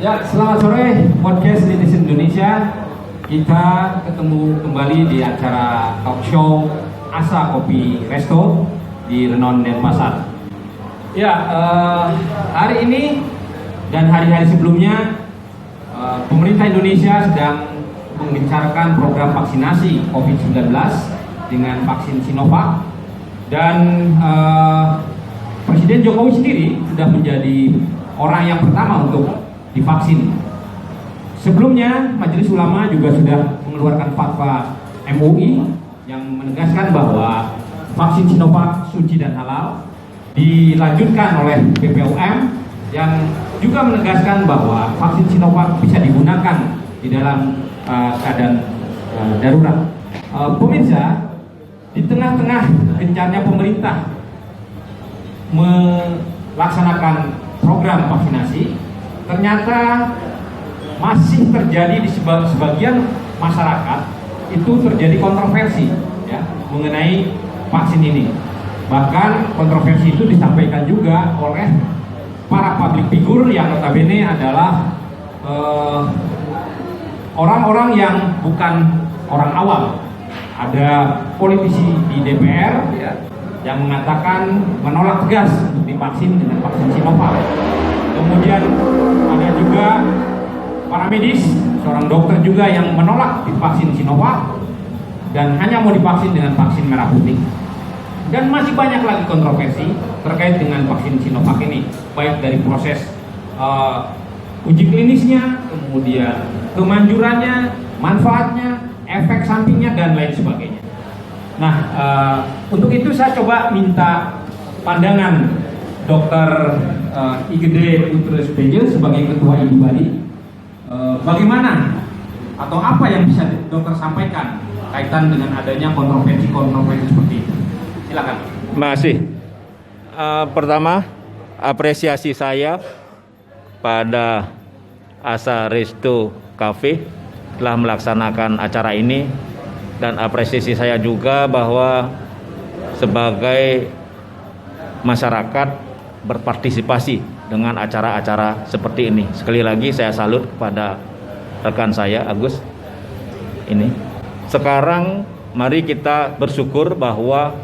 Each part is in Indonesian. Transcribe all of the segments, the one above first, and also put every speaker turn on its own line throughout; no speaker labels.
Ya, selamat sore podcast Netizen Indonesia. Kita ketemu kembali di acara talk show Asa Kopi Resto di Renon Denpasar. Ya, hari ini dan hari-hari sebelumnya pemerintah Indonesia sedang menggencarkan program vaksinasi COVID-19 dengan vaksin Sinovac, dan Presiden Jokowi sendiri sudah menjadi orang yang pertama untuk divaksin. Sebelumnya Majelis Ulama juga sudah mengeluarkan fatwa MUI yang menegaskan bahwa vaksin Sinovac suci dan halal. Dilanjutkan oleh BPOM yang juga menegaskan bahwa vaksin Sinovac bisa digunakan di dalam keadaan darurat. Pemirsa, di tengah-tengah gencarnya pemerintah melaksanakan program vaksinasi, ternyata masih terjadi di sebagian masyarakat itu terjadi kontroversi ya mengenai vaksin ini. Bahkan kontroversi itu disampaikan juga oleh para public figure yang notabene adalah orang-orang yang bukan orang awam. Ada politisi di DPR ya, yang mengatakan menolak tegas untuk divaksin dengan vaksin Sinovac. Kemudian ada juga para medis, seorang dokter juga yang menolak divaksin Sinovac dan hanya mau divaksin dengan vaksin merah putih. Dan masih banyak lagi kontroversi terkait dengan vaksin Sinovac ini, baik dari proses uji klinisnya, kemudian kemanjurannya, manfaatnya, efek sampingnya, dan lain sebagainya. Nah, untuk itu saya coba minta pandangan Dr. Igede Putra Sutejo sebagai Ketua IDIBARI. Bagaimana atau apa yang bisa dokter sampaikan kaitan dengan adanya kontroversi seperti itu? Silakan.
Terima kasih. Pertama, apresiasi saya pada Asa Resto Cafe telah melaksanakan acara ini, dan apresiasi saya juga bahwa sebagai masyarakat berpartisipasi dengan acara-acara seperti ini. Sekali lagi saya salut kepada rekan saya Agus. Ini sekarang mari kita bersyukur bahwa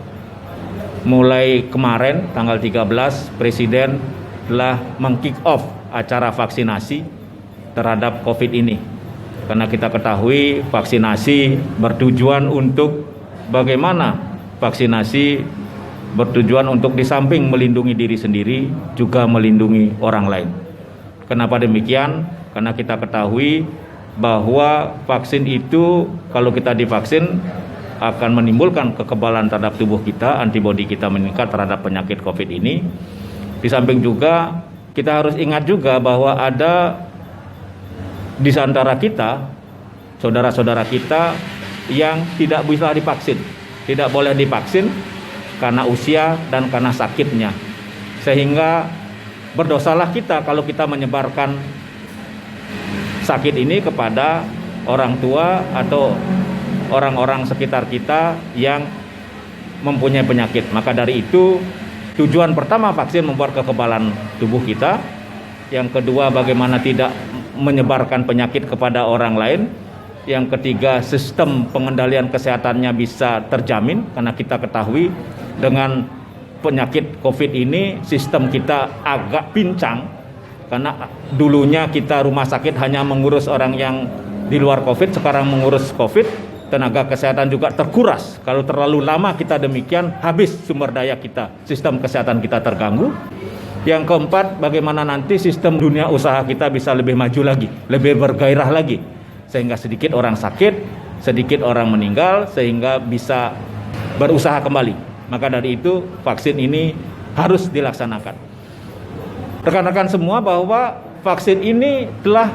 mulai kemarin tanggal 13 Presiden telah meng-kick off acara vaksinasi terhadap COVID ini. Karena kita ketahui vaksinasi bertujuan untuk bagaimana vaksinasi bertujuan untuk di samping melindungi diri sendiri juga melindungi orang lain. Kenapa demikian? Karena kita ketahui bahwa vaksin itu kalau kita divaksin akan menimbulkan kekebalan terhadap tubuh kita, antibodi kita meningkat terhadap penyakit COVID ini. Di samping juga kita harus ingat juga bahwa ada di antara kita, saudara-saudara kita yang tidak bisa divaksin, tidak boleh divaksin karena usia dan karena sakitnya. Sehingga berdosalah kita kalau kita menyebarkan sakit ini kepada orang tua atau orang-orang sekitar kita yang mempunyai penyakit. Maka dari itu, tujuan pertama vaksin membuat kekebalan tubuh kita. Yang kedua, bagaimana tidak menyebarkan penyakit kepada orang lain. Yang ketiga, sistem pengendalian kesehatannya bisa terjamin, karena kita ketahui dengan penyakit COVID ini sistem kita agak pincang, karena dulunya kita rumah sakit hanya mengurus orang yang di luar COVID, sekarang mengurus COVID, tenaga kesehatan juga terkuras. Kalau terlalu lama kita demikian, habis sumber daya kita, sistem kesehatan kita terganggu. Yang keempat, bagaimana nanti sistem dunia usaha kita bisa lebih maju lagi, lebih bergairah lagi, sehingga sedikit orang sakit, sedikit orang meninggal, sehingga bisa berusaha kembali. Maka dari itu vaksin ini harus dilaksanakan. Rekan-rekan semua, bahwa vaksin ini telah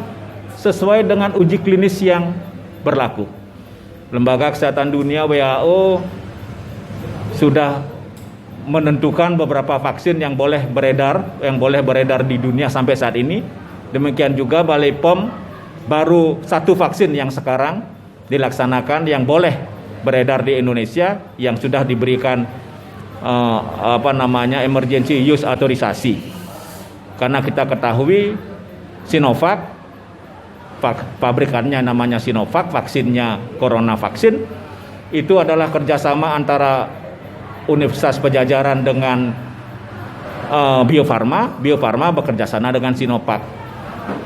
sesuai dengan uji klinis yang berlaku. Lembaga Kesehatan Dunia WHO sudah menentukan beberapa vaksin yang boleh beredar di dunia sampai saat ini. Demikian juga Balai POM baru satu vaksin yang sekarang dilaksanakan yang boleh beredar di Indonesia, yang sudah diberikan emergency use authorization. Karena kita ketahui Sinovac pabrikannya namanya Sinovac, vaksinnya Corona vaksin. Itu adalah kerjasama antara Universitas Pajajaran dengan Bio Farma. Bio Farma bekerjasama dengan Sinovac.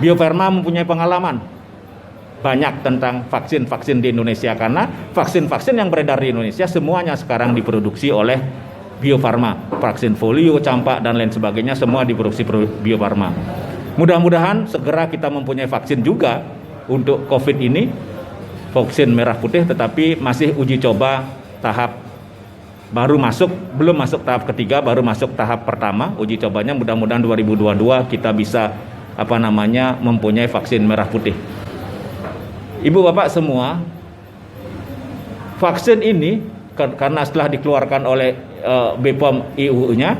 Bio Farma mempunyai pengalaman banyak tentang vaksin-vaksin di Indonesia, karena vaksin-vaksin yang beredar di Indonesia semuanya sekarang diproduksi oleh Bio Farma. Vaksin polio, campak, dan lain sebagainya semua diproduksi Bio Farma. Mudah-mudahan segera kita mempunyai vaksin juga untuk COVID ini, vaksin merah putih, tetapi masih uji coba tahap belum masuk tahap ketiga, baru masuk tahap pertama uji cobanya. Mudah-mudahan 2022 kita bisa mempunyai vaksin merah putih. Ibu bapak semua, vaksin ini karena setelah dikeluarkan oleh BPOM IUU-nya,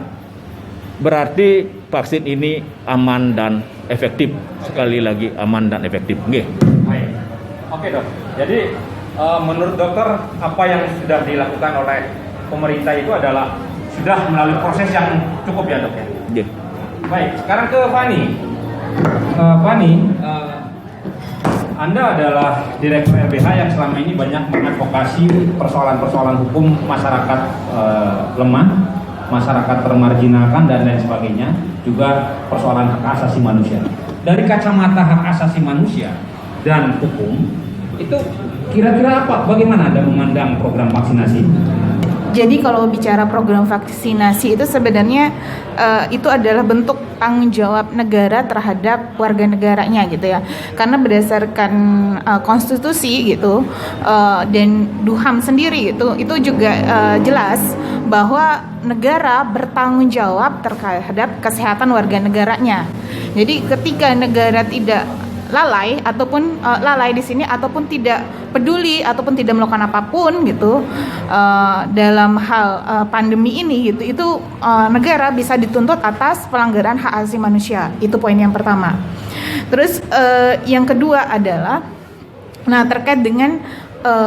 berarti vaksin ini aman dan efektif. Sekali lagi, aman dan efektif. Baik.
Oke dok, jadi menurut dokter apa yang sudah dilakukan oleh pemerintah itu adalah sudah melalui proses yang cukup ya dok ya?
Yeah.
Baik, sekarang ke Fani. Fani, Anda adalah Direktur LBH yang selama ini banyak mengadvokasi persoalan-persoalan hukum masyarakat lemah, masyarakat termarginalkan dan lain sebagainya, juga persoalan hak asasi manusia. Dari kacamata hak asasi manusia dan hukum, itu kira-kira apa? Bagaimana Anda memandang program vaksinasi?
Jadi kalau bicara program vaksinasi itu sebenarnya itu adalah bentuk tanggung jawab negara terhadap warga negaranya gitu ya. Karena berdasarkan konstitusi gitu dan DUHAM sendiri itu juga jelas bahwa negara bertanggung jawab terhadap kesehatan warga negaranya. Jadi ketika negara tidak lalai ataupun lalai di sini ataupun tidak peduli ataupun tidak melakukan apapun gitu dalam hal pandemi ini gitu, itu negara bisa dituntut atas pelanggaran hak asasi manusia. Itu poin yang pertama. Terus yang kedua adalah terkait dengan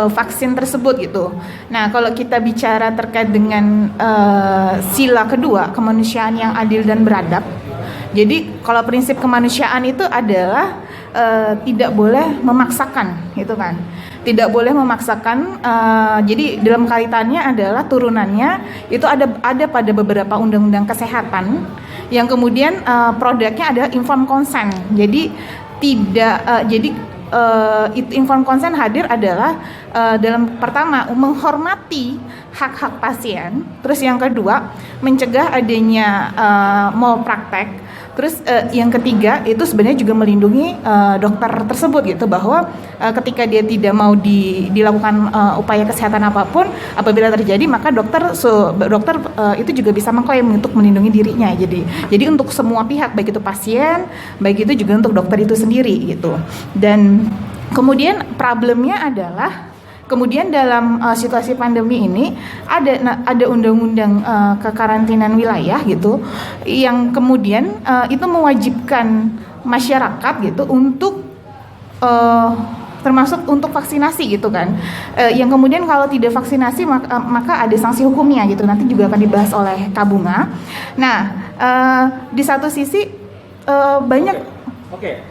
vaksin tersebut gitu. Nah, kalau kita bicara terkait dengan sila kedua, kemanusiaan yang adil dan beradab. Jadi kalau prinsip kemanusiaan itu adalah tidak boleh memaksakan, gitu kan? Tidak boleh memaksakan. Jadi dalam kaitannya adalah turunannya itu ada pada beberapa undang-undang kesehatan yang kemudian produknya adalah informed consent. Jadi informed consent hadir adalah dalam pertama menghormati hak-hak pasien, terus yang kedua mencegah adanya malpraktek. Terus yang ketiga itu sebenarnya juga melindungi dokter tersebut gitu, bahwa ketika dia tidak mau dilakukan upaya kesehatan apapun apabila terjadi, maka dokter itu juga bisa mengklaim untuk melindungi dirinya. Jadi untuk semua pihak, baik itu pasien, baik itu juga untuk dokter itu sendiri gitu. Dan kemudian problemnya adalah kemudian dalam situasi pandemi ini ada undang-undang kekarantinaan wilayah gitu, yang kemudian itu mewajibkan masyarakat gitu untuk termasuk untuk vaksinasi gitu kan. Yang kemudian kalau tidak vaksinasi maka ada sanksi hukumnya gitu. Nanti juga akan dibahas oleh Kak Bunga. Nah, di satu sisi banyak.
Oke.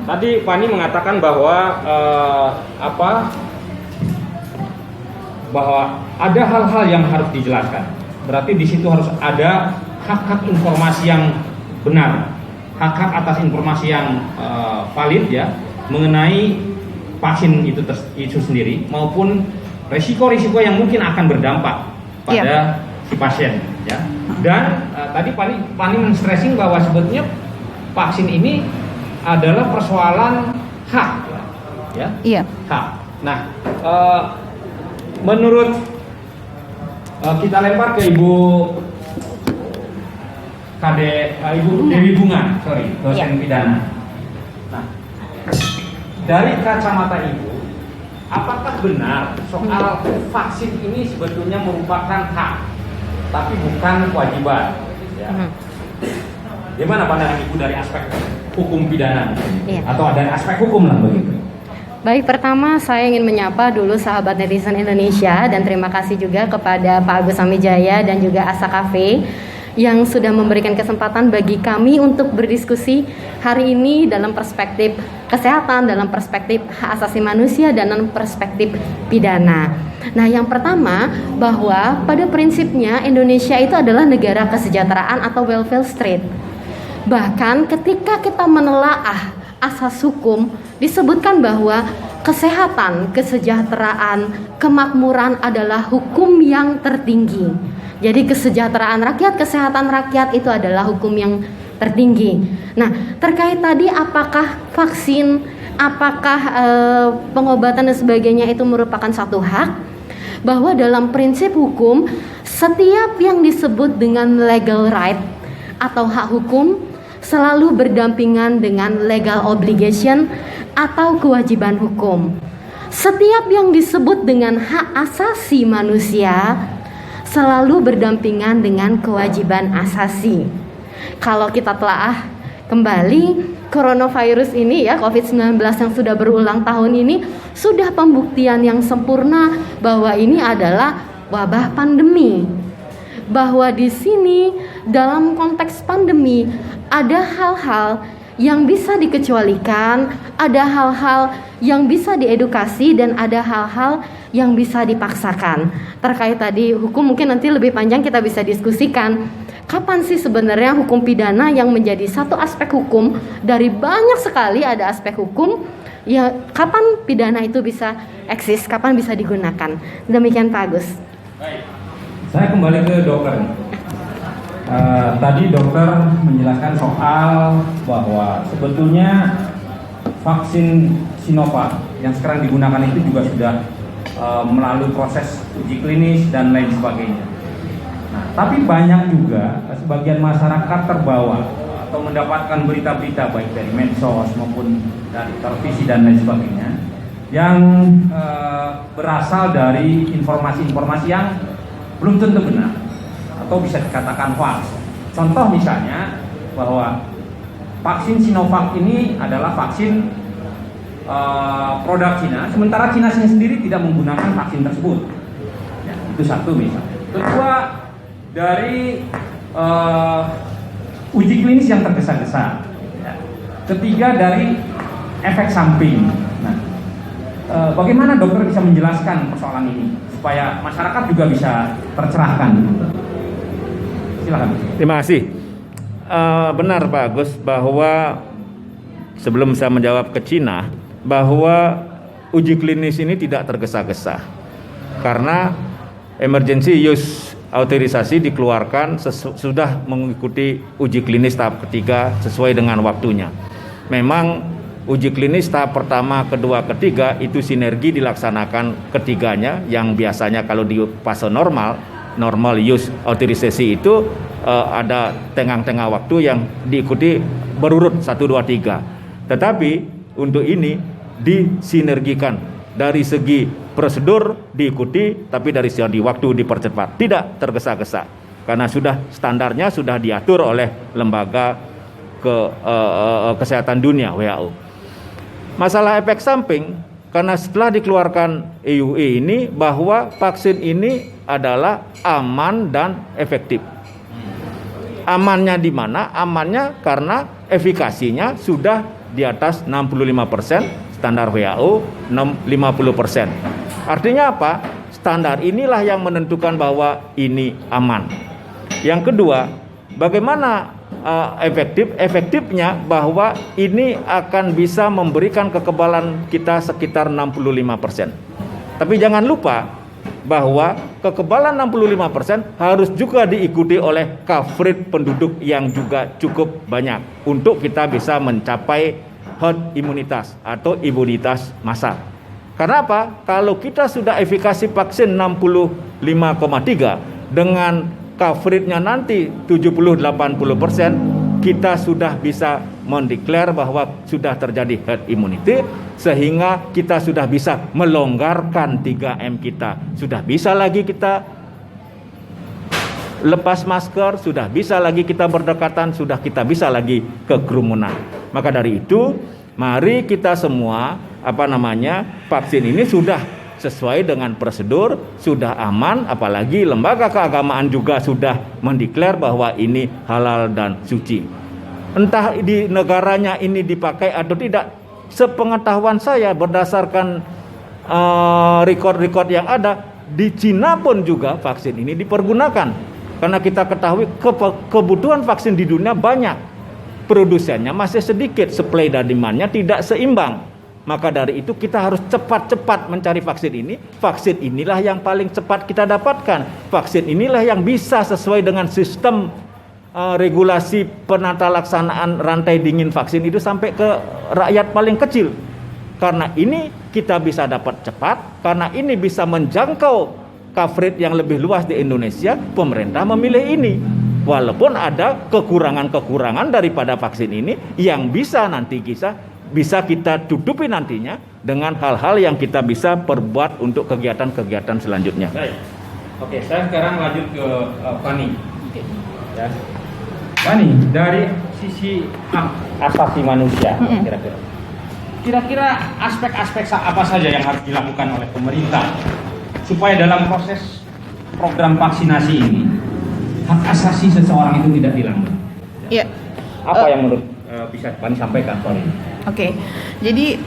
Tadi Fani mengatakan bahwa bahwa ada hal-hal yang harus dijelaskan. Berarti di situ harus ada hak-hak informasi yang benar, hak-hak atas informasi yang valid ya, mengenai vaksin itu sendiri maupun risiko-risiko yang mungkin akan berdampak pada si pasien ya. Dan tadi Fani men-stressing bahwa sebetulnya vaksin ini adalah persoalan hak ya. Iya. Hak. Nah, menurut kita lempar ke Ibu Dewi Bunga, dosen pidana. Nah, dari kacamata Ibu, apakah benar soal vaksin ini sebetulnya merupakan hak, tapi bukan kewajiban? Ya. Gimana pandangan Ibu dari aspek hukum pidana, atau dari aspek hukum lah begitu?
Baik, pertama saya ingin menyapa dulu sahabat netizen Indonesia dan terima kasih juga kepada Pak Agus Samijaya dan juga Asa Cafe yang sudah memberikan kesempatan bagi kami untuk berdiskusi hari ini dalam perspektif kesehatan, dalam perspektif hak asasi manusia, dan dalam perspektif pidana. Nah, yang pertama bahwa pada prinsipnya Indonesia itu adalah negara kesejahteraan atau welfare state. Bahkan ketika kita menelaah asas hukum disebutkan bahwa kesehatan, kesejahteraan, kemakmuran adalah hukum yang tertinggi. Jadi kesejahteraan rakyat, kesehatan rakyat itu adalah hukum yang tertinggi. Nah, terkait tadi apakah vaksin, apakah pengobatan dan sebagainya itu merupakan satu hak? Bahwa dalam prinsip hukum, setiap yang disebut dengan legal right atau hak hukum selalu berdampingan dengan legal obligation atau kewajiban hukum. Setiap yang disebut dengan hak asasi manusia selalu berdampingan dengan kewajiban asasi. Kalau kita telaah kembali, coronavirus ini ya, COVID-19 yang sudah berulang tahun ini sudah pembuktian yang sempurna bahwa ini adalah wabah pandemi. Bahwa di sini dalam konteks pandemi ada hal-hal yang bisa dikecualikan, ada hal-hal yang bisa diedukasi, dan ada hal-hal yang bisa dipaksakan. Terkait tadi hukum mungkin nanti lebih panjang kita bisa diskusikan. Kapan sih sebenarnya hukum pidana yang menjadi satu aspek hukum dari banyak sekali ada aspek hukum, ya kapan pidana itu bisa eksis, kapan bisa digunakan. Demikian Pak Agus.
Baik. Saya kembali ke dokter. Tadi dokter menjelaskan soal bahwa sebetulnya vaksin Sinovac yang sekarang digunakan itu juga sudah melalui proses uji klinis dan lain sebagainya. Nah, tapi banyak juga sebagian masyarakat terbawa atau mendapatkan berita-berita baik dari medsos maupun dari televisi dan lain sebagainya yang berasal dari informasi-informasi yang belum tentu benar atau bisa dikatakan hoax. Contoh misalnya bahwa vaksin Sinovac ini adalah vaksin produk Cina, sementara Cina sendiri tidak menggunakan vaksin tersebut. Ya, itu satu misalnya. Kedua, dari uji klinis yang tergesa-gesa. Ya. Ketiga, dari efek samping. Nah, bagaimana dokter bisa menjelaskan persoalan ini supaya masyarakat juga bisa tercerahkan? Silakan.
Terima kasih. Benar Pak Agus bahwa sebelum saya menjawab ke Cina, bahwa uji klinis ini tidak tergesa-gesa karena emergency use autorisasi dikeluarkan sudah mengikuti uji klinis tahap ketiga sesuai dengan waktunya. Memang uji klinis tahap pertama, kedua, ketiga itu sinergi dilaksanakan ketiganya, yang biasanya kalau di fase normal use autorisasi itu ada tengah-tengah waktu yang diikuti berurut 1, 2, 3. Tetapi untuk ini disinergikan dari segi prosedur diikuti, tapi dari segi waktu dipercepat, tidak tergesa-gesa karena sudah standarnya sudah diatur oleh lembaga kesehatan dunia WHO. Masalah efek samping, karena setelah dikeluarkan EUA ini bahwa vaksin ini adalah aman dan efektif. Amannya di mana? Amannya karena efikasinya sudah di atas 65%, standar WHO 50%. Artinya apa? Standar inilah yang menentukan bahwa ini aman. Yang kedua, bagaimana efektifnya bahwa ini akan bisa memberikan kekebalan kita sekitar 65%. Tapi jangan lupa bahwa kekebalan 65% harus juga diikuti oleh coverage penduduk yang juga cukup banyak untuk kita bisa mencapai herd imunitas atau imunitas massal. Karena apa? Kalau kita sudah efikasi vaksin 65,3 dengan coverage-nya nanti 70-80%, kita sudah bisa mendeklar bahwa sudah terjadi herd immunity, sehingga kita sudah bisa melonggarkan 3M kita. Sudah bisa lagi kita lepas masker, sudah bisa lagi kita berdekatan, sudah kita bisa lagi kekerumunan. Maka dari itu, mari kita semua vaksin ini sudah sesuai dengan prosedur, sudah aman, apalagi lembaga keagamaan juga sudah mendeklar bahwa ini halal dan suci. Entah di negaranya ini dipakai atau tidak, sepengetahuan saya berdasarkan rekod-rekod yang ada, di Cina pun juga vaksin ini dipergunakan. Karena kita ketahui kebutuhan vaksin di dunia banyak, produsennya masih sedikit, supply dan demand-nya tidak seimbang. Maka dari itu kita harus cepat-cepat mencari vaksin ini. Vaksin inilah yang paling cepat kita dapatkan. Vaksin inilah yang bisa sesuai dengan sistem regulasi penata laksanaan rantai dingin vaksin itu sampai ke rakyat paling kecil. Karena ini kita bisa dapat cepat, karena ini bisa menjangkau coverage yang lebih luas di Indonesia, pemerintah memilih ini. Walaupun ada kekurangan-kekurangan daripada vaksin ini yang bisa nanti bisa kita tutupi nantinya dengan hal-hal yang kita bisa perbuat untuk kegiatan-kegiatan selanjutnya.
Baik. Oke, saya sekarang lanjut ke Fani. Ya. Fani, dari sisi hak asasi manusia, kira-kira aspek-aspek apa saja yang harus dilakukan oleh pemerintah supaya dalam proses program vaksinasi ini hak asasi seseorang itu tidak dilanggar?
Ya.
Apa yang menurut bisa Fani sampaikan soal ini?
Oke, jadi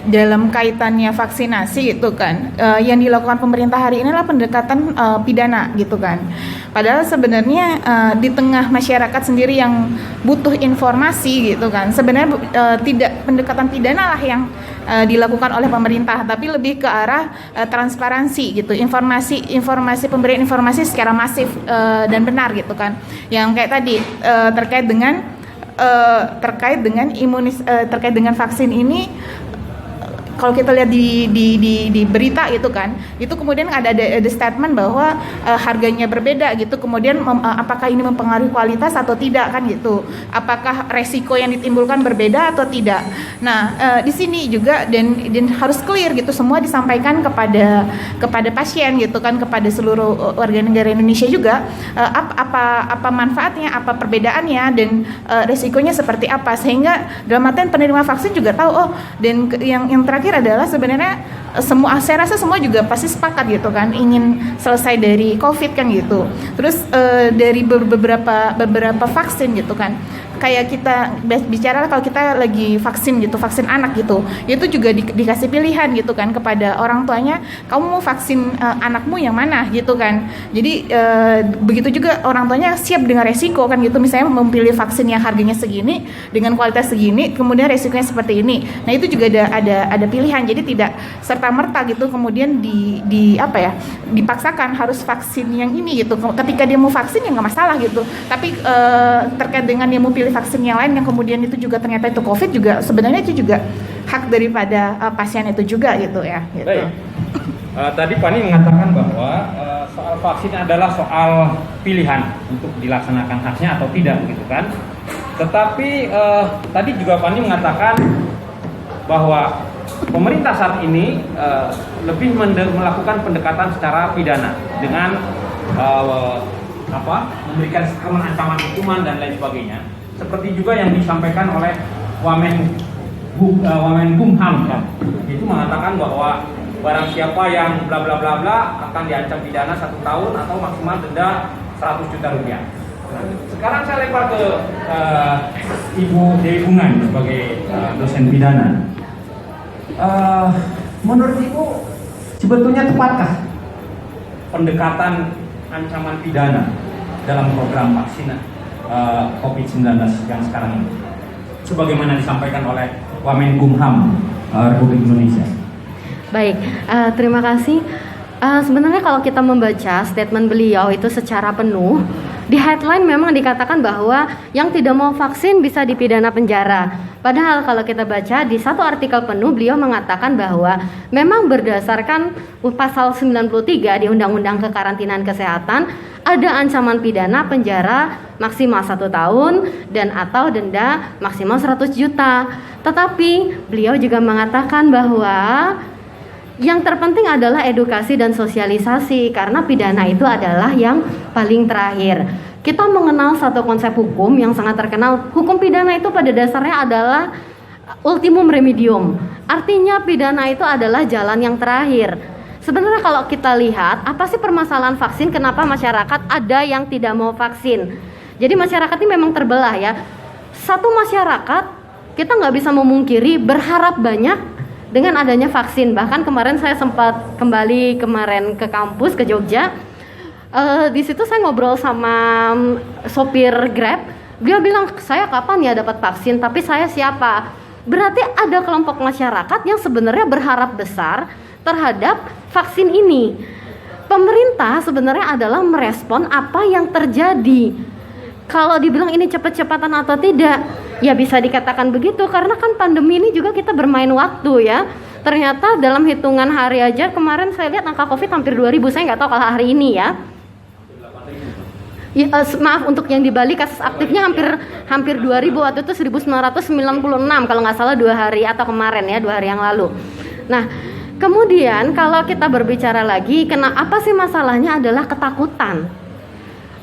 dalam kaitannya vaksinasi itu kan yang dilakukan pemerintah hari ini adalah pendekatan pidana gitu kan. Padahal sebenarnya di tengah masyarakat sendiri yang butuh informasi gitu kan, sebenarnya tidak pendekatan pidana lah yang dilakukan oleh pemerintah, tapi lebih ke arah transparansi gitu, informasi pemberian informasi secara masif dan benar gitu kan. Yang kayak tadi terkait dengan vaksin ini, kalau kita lihat di berita itu kan, itu kemudian ada statement bahwa harganya berbeda gitu, kemudian apakah ini mempengaruhi kualitas atau tidak kan gitu, apakah resiko yang ditimbulkan berbeda atau tidak. Nah di sini juga dan harus clear gitu, semua disampaikan kepada pasien gitu kan, kepada seluruh warga negara Indonesia juga apa manfaatnya, apa perbedaannya, dan resikonya seperti apa, sehingga dalam artian penerima vaksin juga tahu. Dan yang terakhir adalah sebenarnya saya rasa semua juga pasti sepakat gitu kan, ingin selesai dari COVID kan gitu. Terus dari beberapa vaksin gitu kan, kayak kita bicara kalau kita lagi vaksin gitu, vaksin anak gitu, itu juga dikasih pilihan gitu kan kepada orang tuanya, kamu mau vaksin anakmu yang mana gitu kan. Jadi begitu juga orang tuanya siap dengan resiko kan gitu, misalnya memilih vaksin yang harganya segini dengan kualitas segini, kemudian resikonya seperti ini. Nah itu juga ada pilihan, jadi tidak serta merta gitu kemudian dipaksakan harus vaksin yang ini gitu. Ketika dia mau vaksin ya nggak masalah gitu, tapi terkait dengan dia mau pilih vaksin yang lain yang kemudian itu juga ternyata itu COVID, juga sebenarnya itu juga hak daripada pasien itu juga gitu ya. Gitu.
Baik. Tadi Fani mengatakan bahwa soal vaksin adalah soal pilihan untuk dilaksanakan haknya atau tidak begitu kan. Tetapi tadi juga Fani mengatakan bahwa pemerintah saat ini lebih melakukan pendekatan secara pidana dengan memberikan ancaman hukuman dan lain sebagainya. Seperti juga yang disampaikan oleh Wamenkumham kan, itu mengatakan bahwa barang siapa yang bla bla bla bla akan diancam pidana 1 tahun atau maksimal denda 100 juta rupiah. Sekarang saya lempar ke Ibu Dewi Bungan sebagai dosen pidana. Menurut Ibu sebetulnya tepatkah pendekatan ancaman pidana dalam program vaksin COVID-19 yang sekarang ini, sebagaimana disampaikan oleh Wamenkumham Republik Indonesia?
Baik, terima kasih. Sebenarnya kalau kita membaca statement beliau itu secara penuh, di headline memang dikatakan bahwa yang tidak mau vaksin bisa dipidana penjara. Padahal kalau kita baca di satu artikel penuh, beliau mengatakan bahwa memang berdasarkan pasal 93 di Undang-Undang Kekarantinaan Kesehatan ada ancaman pidana penjara maksimal 1 tahun dan atau denda maksimal 100 juta. Tetapi beliau juga mengatakan bahwa yang terpenting adalah edukasi dan sosialisasi, karena pidana itu adalah yang paling terakhir. Kita mengenal satu konsep hukum yang sangat terkenal. Hukum pidana itu pada dasarnya adalah ultimum remedium. Artinya pidana itu adalah jalan yang terakhir. Sebenarnya kalau kita lihat, apa sih permasalahan vaksin, kenapa masyarakat ada yang tidak mau vaksin? Jadi masyarakat ini memang terbelah ya. Satu masyarakat, kita nggak bisa memungkiri berharap banyak dengan adanya vaksin. Bahkan kemarin saya sempat kembali kemarin ke kampus, ke Jogja. Di situ saya ngobrol sama sopir Grab. Dia bilang, saya kapan ya dapat vaksin, tapi saya siapa? Berarti ada kelompok masyarakat yang sebenarnya berharap besar terhadap vaksin ini. Pemerintah sebenarnya adalah merespon apa yang terjadi. Kalau dibilang ini cepat-cepatan atau tidak, ya bisa dikatakan begitu, karena kan pandemi ini juga kita bermain waktu ya. Ternyata dalam hitungan hari aja, kemarin saya lihat angka COVID hampir 2.000, saya nggak tahu kalau hari ini ya. Ya, maaf, untuk yang di Bali kasus aktifnya hampir 2.000, waktu itu 1996 kalau nggak salah 2 hari atau kemarin ya, 2 hari yang lalu. Nah, kemudian kalau kita berbicara lagi, apa sih masalahnya adalah ketakutan.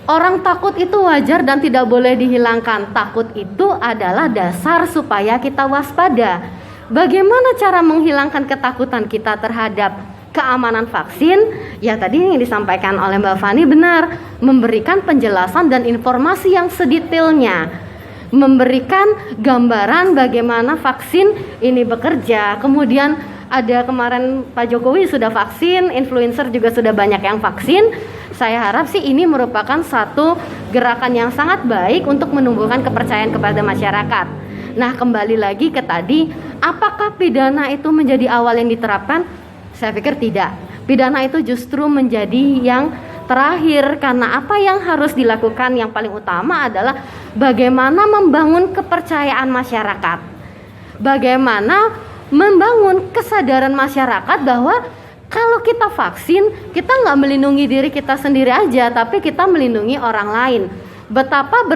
Orang takut itu wajar dan tidak boleh dihilangkan. Takut itu adalah dasar supaya kita waspada. Bagaimana cara menghilangkan ketakutan kita terhadap keamanan vaksin? Ya tadi yang disampaikan oleh Mbak Fani benar, memberikan penjelasan dan informasi yang sedetailnya, memberikan gambaran bagaimana vaksin ini bekerja. Kemudian ada kemarin Pak Jokowi sudah vaksin, influencer juga sudah banyak yang vaksin. Saya harap sih ini merupakan satu gerakan yang sangat baik untuk menumbuhkan kepercayaan kepada masyarakat. Nah, kembali lagi ke tadi, apakah pidana itu menjadi awal yang diterapkan? Saya pikir tidak. Pidana itu justru menjadi yang terakhir, karena apa yang harus dilakukan yang paling utama adalah bagaimana membangun kepercayaan masyarakat. Bagaimana membangun kesadaran masyarakat bahwa kalau kita vaksin, kita nggak melindungi diri kita sendiri aja, tapi kita melindungi orang lain. Betapa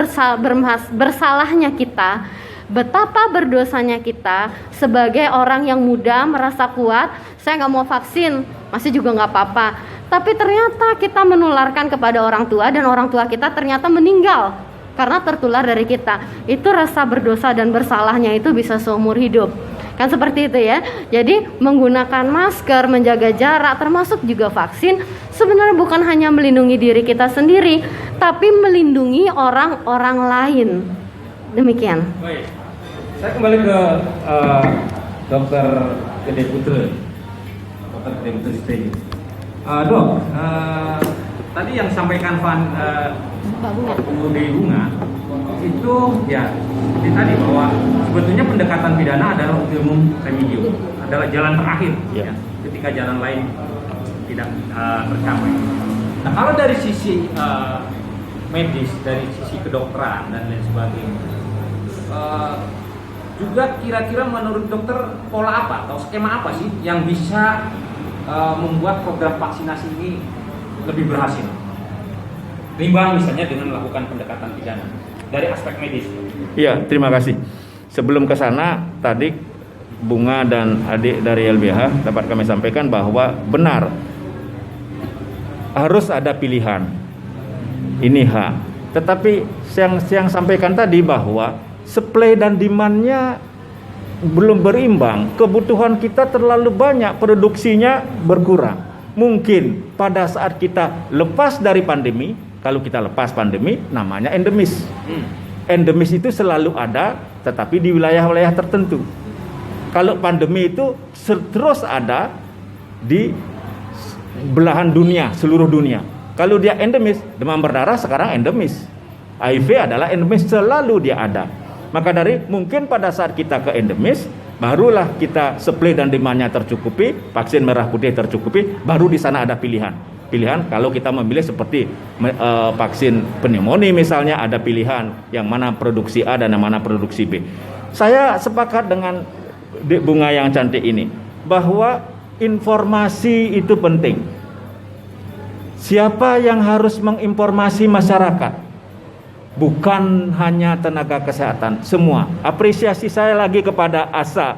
bersalahnya kita, betapa berdosanya kita sebagai orang yang muda merasa kuat, saya nggak mau vaksin, masih juga nggak apa-apa. Tapi ternyata kita menularkan kepada orang tua, dan orang tua kita ternyata meninggal karena tertular dari kita. Itu rasa berdosa dan bersalahnya itu bisa seumur hidup. Kan seperti itu ya. Jadi menggunakan masker, menjaga jarak, termasuk juga vaksin, sebenarnya bukan hanya melindungi diri kita sendiri, tapi melindungi orang-orang lain. Demikian.
Baik. Saya kembali ke Dr. Gede Putra. Dr. Gede Putra Siti. Dok, tadi yang sampaikan Bu Dewi Bunga itu ya tadi bahwa sebetulnya pendekatan pidana adalah ultimum remedium, adalah jalan terakhir ya, ketika jalan lain tidak tercapai. Nah, kalau dari sisi medis, dari sisi kedokteran dan lain sebagainya, juga kira-kira menurut dokter pola apa atau skema apa sih yang bisa membuat program vaksinasi ini lebih berhasil? Timbang misalnya dengan melakukan pendekatan pidana dari aspek medis.
Iya, terima kasih. Sebelum ke sana, tadi Bunga dan adik dari LBH dapat kami sampaikan bahwa benar harus ada pilihan. Ini hak. Tetapi yang sampaikan tadi bahwa supply dan demand-nya belum berimbang. Kebutuhan kita terlalu banyak, produksinya berkurang. Mungkin pada saat kita lepas dari pandemi, kalau kita lepas pandemi namanya endemis. Endemis itu selalu ada, tetapi di wilayah-wilayah tertentu. Kalau pandemi itu terus ada di belahan dunia, seluruh dunia. Kalau dia endemis, demam berdarah sekarang endemis. HIV adalah endemis, selalu dia ada. Maka dari mungkin pada saat kita ke endemis, barulah kita supply dan demand-nya tercukupi, vaksin merah putih tercukupi, baru di sana ada pilihan. Pilihan kalau kita memilih seperti vaksin pneumonia misalnya, ada pilihan yang mana produksi A dan yang mana produksi B. Saya sepakat dengan Bunga yang cantik ini bahwa informasi itu penting. Siapa yang harus menginformasi masyarakat? Bukan hanya tenaga kesehatan, semua. Apresiasi saya lagi kepada ASA,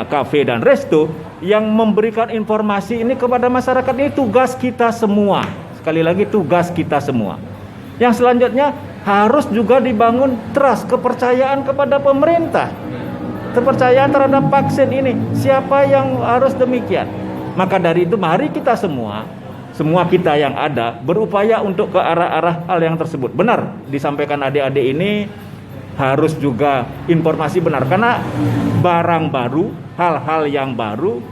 kafe dan resto yang memberikan informasi ini kepada masyarakat. Ini tugas kita semua. Sekali lagi tugas kita semua. Yang selanjutnya harus juga dibangun trust, kepercayaan kepada pemerintah. Kepercayaan terhadap vaksin ini, siapa yang harus demikian? Maka dari itu mari kita semua kita yang ada berupaya untuk ke arah-arah hal yang tersebut. Benar disampaikan adik-adik ini, harus juga informasi benar, karena barang baru, hal-hal yang baru,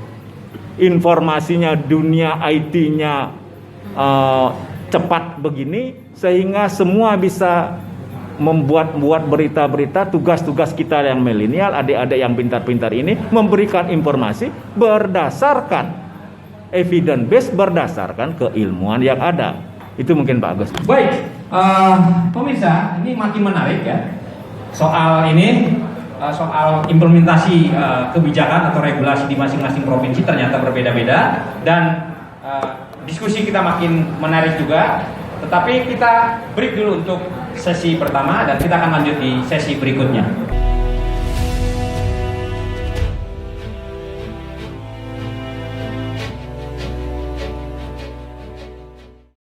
informasinya dunia IT-nya cepat begini, sehingga semua bisa membuat berita-berita. Tugas-tugas kita yang milenial, adik-adik yang pintar-pintar ini memberikan informasi berdasarkan evidence based, berdasarkan keilmuan yang ada. Itu mungkin Pak Agus.
Baik, pemirsa, ini makin menarik ya. Soal ini, soal implementasi kebijakan atau regulasi di masing-masing provinsi ternyata berbeda-beda, dan diskusi kita makin menarik juga. Tetapi kita break dulu untuk sesi pertama dan kita akan lanjut di sesi berikutnya.